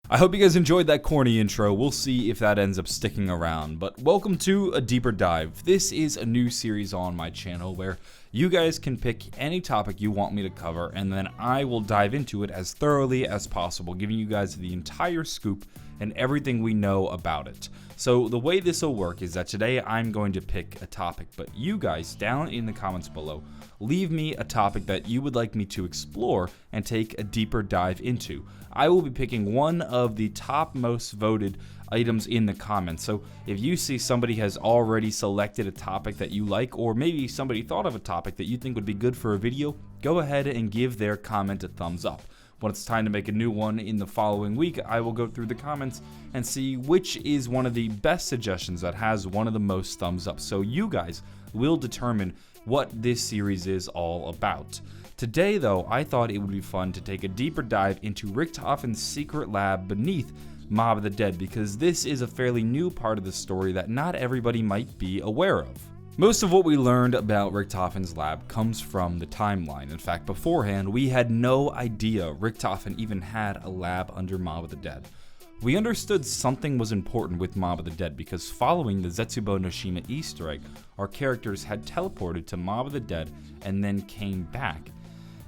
I hope you guys enjoyed that corny intro. We'll see if that ends up sticking around. But welcome to A Deeper Dive. This is a new series on my channel where you guys can pick any topic you want me to cover, and then I will dive into it as thoroughly as possible, giving you guys the entire scoop and everything we know about it. So the way this will work is that today I'm going to pick a topic, but you guys down in the comments below, leave me a topic that you would like me to explore and take a deeper dive into. I will be picking one of the top most voted items in the comments. So if you see somebody has already selected a topic that you like, or maybe somebody thought of a topic that you think would be good for a video, go ahead and give their comment a thumbs up. When it's time to make a new one in the following week, I will go through the comments and see which is one of the best suggestions that has one of the most thumbs up. So you guys will determine what this series is all about. Today though, I thought it would be fun to take a deeper dive into Richtofen's secret lab beneath Mob of the Dead, because this is a fairly new part of the story that not everybody might be aware of. Most of what we learned about Richtofen's lab comes from the timeline. In fact, beforehand, we had no idea Richtofen even had a lab under Mob of the Dead. We understood something was important with Mob of the Dead because following the Zetsubo no Shima Easter egg, our characters had teleported to Mob of the Dead and then came back.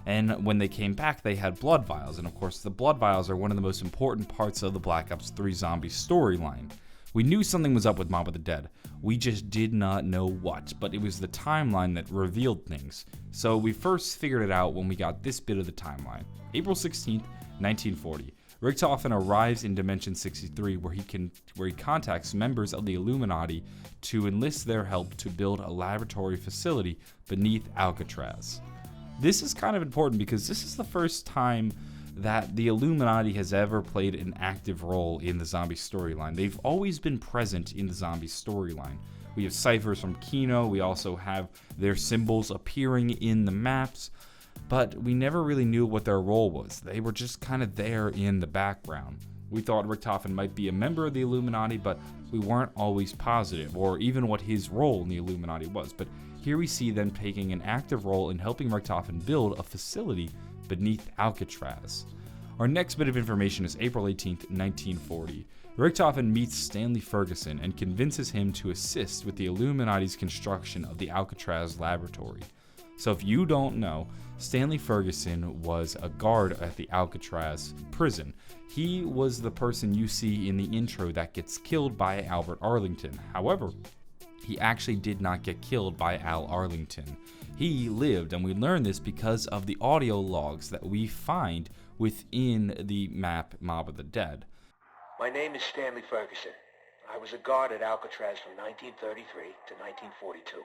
And when they came back, they had blood vials, and of course the blood vials are one of the most important parts of the Black Ops 3 zombie storyline. We knew something was up with Mob of the Dead, we just did not know what, but it was the timeline that revealed things. So we first figured it out when we got this bit of the timeline. April 16th, 1940. Richtofen arrives in Dimension 63 where he contacts members of the Illuminati to enlist their help to build a laboratory facility beneath Alcatraz. This is kind of important because this is the first time that the Illuminati has ever played an active role in the zombie storyline. They've always been present in the zombie storyline. We have ciphers from Kino, we also have their symbols appearing in the maps, but we never really knew what their role was. They were just kind of there in the background. We thought Richtofen might be a member of the Illuminati, but we weren't always positive, or even what his role in the Illuminati was. But here we see them taking an active role in helping Richtofen build a facility beneath Alcatraz. Our next bit of information is April 18th, 1940. Richtofen meets Stanley Ferguson and convinces him to assist with the Illuminati's construction of the Alcatraz laboratory. So if you don't know, Stanley Ferguson was a guard at the Alcatraz prison. He was the person you see in the intro that gets killed by Albert Arlington. However, he actually did not get killed by Al Arlington. He lived, and we learn this because of the audio logs that we find within the map Mob of the Dead. My name is Stanley Ferguson. I was a guard at Alcatraz from 1933 to 1942.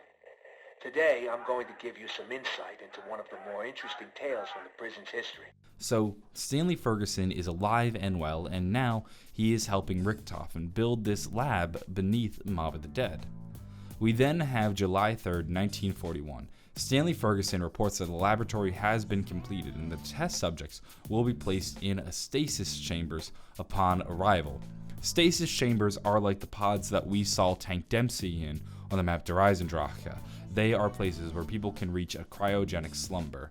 Today, I'm going to give you some insight into one of the more interesting tales from the prison's history. So, Stanley Ferguson is alive and well, and now he is helping Richtofen build this lab beneath Mob of the Dead. We then have July 3rd, 1941. Stanley Ferguson reports that the laboratory has been completed and the test subjects will be placed in a stasis chambers upon arrival. Stasis chambers are like the pods that we saw Tank Dempsey in on the map Der Eisendrache. They are places where people can reach a cryogenic slumber.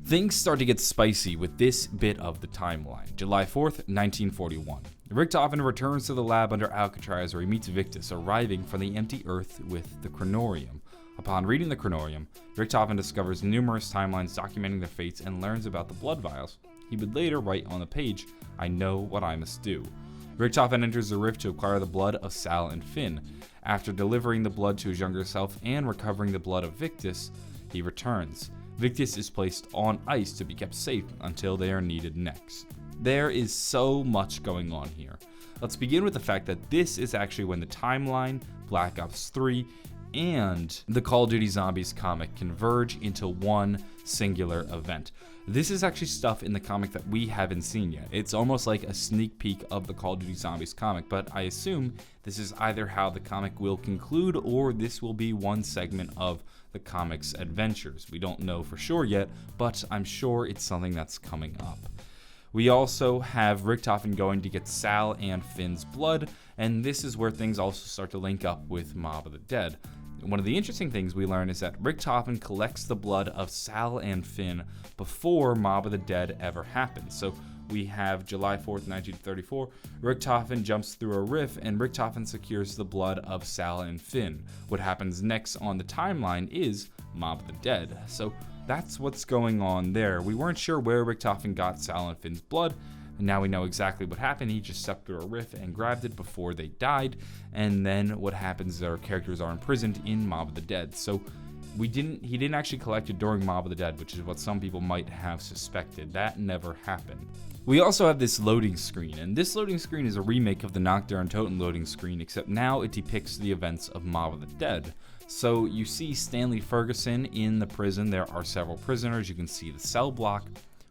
Things start to get spicy with this bit of the timeline. July 4th, 1941. Richtofen returns to the lab under Alcatraz where he meets Victus, arriving from the empty Earth with the Chronorium. Upon reading the Chronorium, Richtofen discovers numerous timelines documenting their fates and learns about the blood vials. He would later write on the page, "I know what I must do." Richtofen enters the rift to acquire the blood of Sal and Finn. After delivering the blood to his younger self and recovering the blood of Victus, he returns. Victus is placed on ice to be kept safe until they are needed next. There is so much going on here. Let's begin with the fact that this is actually when the timeline, Black Ops 3, and the Call of Duty Zombies comic converge into one singular event. This is actually stuff in the comic that we haven't seen yet. It's almost like a sneak peek of the Call of Duty Zombies comic, but I assume this is either how the comic will conclude or this will be one segment of the comic's adventures. We don't know for sure yet, but I'm sure it's something that's coming up. We also have Richtofen going to get Sal and Finn's blood, and this is where things also start to link up with Mob of the Dead. One of the interesting things we learn is that Richtofen collects the blood of Sal and Finn before Mob of the Dead ever happens. So we have July 4th, 1934. Richtofen jumps through a rift, and Richtofen secures the blood of Sal and Finn. What happens next on the timeline is Mob of the Dead. So that's what's going on there. We weren't sure where Richtofen got Sal and Finn's blood, and now we know exactly what happened. He just stepped through a rift and grabbed it before they died. And then what happens is our characters are imprisoned in Mob of the Dead. So he didn't actually collect it during Mob of the Dead, which is what some people might have suspected. That never happened. We also have this loading screen, and this loading screen is a remake of the Nacht der Untoten loading screen, except now it depicts the events of Mob of the Dead. So you see Stanley Ferguson in the prison. There are several prisoners. You can see the cell block.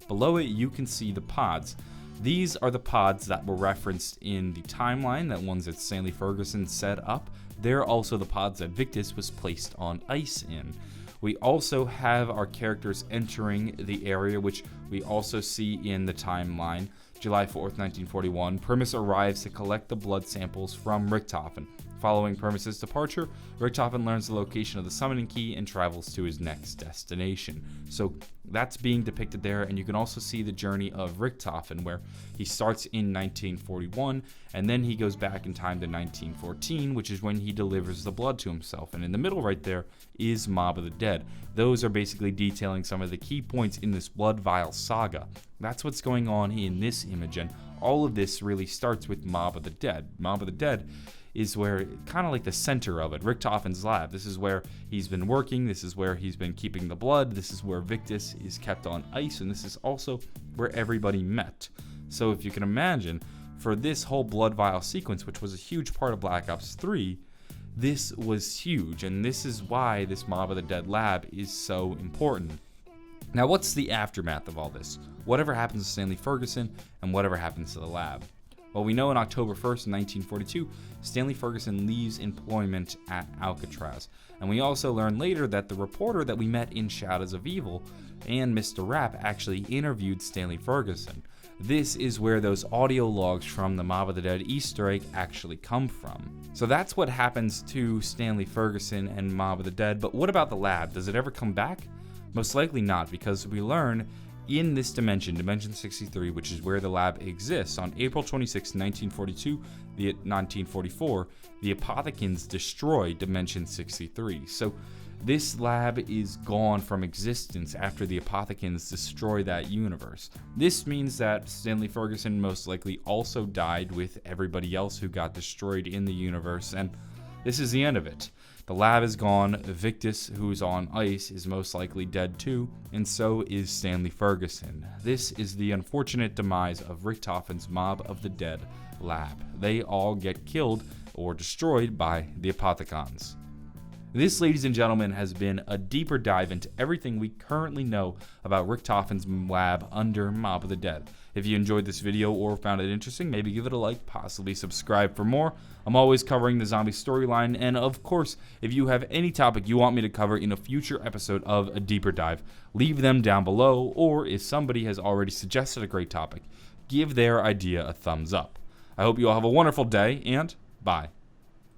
Below it, you can see the pods. These are the pods that were referenced in the timeline, that ones that Stanley Ferguson set up. They're also the pods that Victus was placed on ice in. We also have our characters entering the area, which we also see in the timeline. July 4th, 1941, Primus arrives to collect the blood samples from Richtofen. Following Primus's departure, Richtofen learns the location of the summoning key and travels to his next destination. So that's being depicted there, and you can also see the journey of Richtofen, where he starts in 1941, and then he goes back in time to 1914, which is when he delivers the blood to himself. And in the middle right there is Mob of the Dead. Those are basically detailing some of the key points in this Blood Vial saga. That's what's going on in this image, and all of this really starts with Mob of the Dead. Mob of the Dead is where, kind of like the center of it, Richtofen's lab. This is where he's been working, this is where he's been keeping the blood, this is where Victus is kept on ice, and this is also where everybody met. So if you can imagine, for this whole Blood Vial sequence, which was a huge part of Black Ops 3, this was huge, and this is why this Mob of the Dead lab is so important. Now, what's the aftermath of all this? Whatever happens to Stanley Ferguson, and whatever happens to the lab? Well, we know on October 1st, 1942, Stanley Ferguson leaves employment at Alcatraz. And we also learn later that the reporter that we met in Shadows of Evil and Mr. Rapp actually interviewed Stanley Ferguson. This is where those audio logs from the Mob of the Dead Easter egg actually come from. So that's what happens to Stanley Ferguson and Mob of the Dead. But what about the lab? Does it ever come back? Most likely not, because we learn in this dimension, Dimension 63, which is where the lab exists, on April 26, 1944, the Apothecans destroy Dimension 63. So this lab is gone from existence after the Apothecans destroy that universe. This means that Stanley Ferguson most likely also died with everybody else who got destroyed in the universe, and this is the end of it. The lab is gone, Victus, who's on ice, is most likely dead too, and so is Stanley Ferguson. This is the unfortunate demise of Richtofen's Mob of the Dead lab. They all get killed or destroyed by the Apothecons. This, ladies and gentlemen, has been a deeper dive into everything we currently know about Richtofen's lab under Mob of the Dead. If you enjoyed this video or found it interesting, maybe give it a like, possibly subscribe for more. I'm always covering the zombie storyline, and of course, if you have any topic you want me to cover in a future episode of A Deeper Dive, leave them down below, or if somebody has already suggested a great topic, give their idea a thumbs up. I hope you all have a wonderful day, and bye.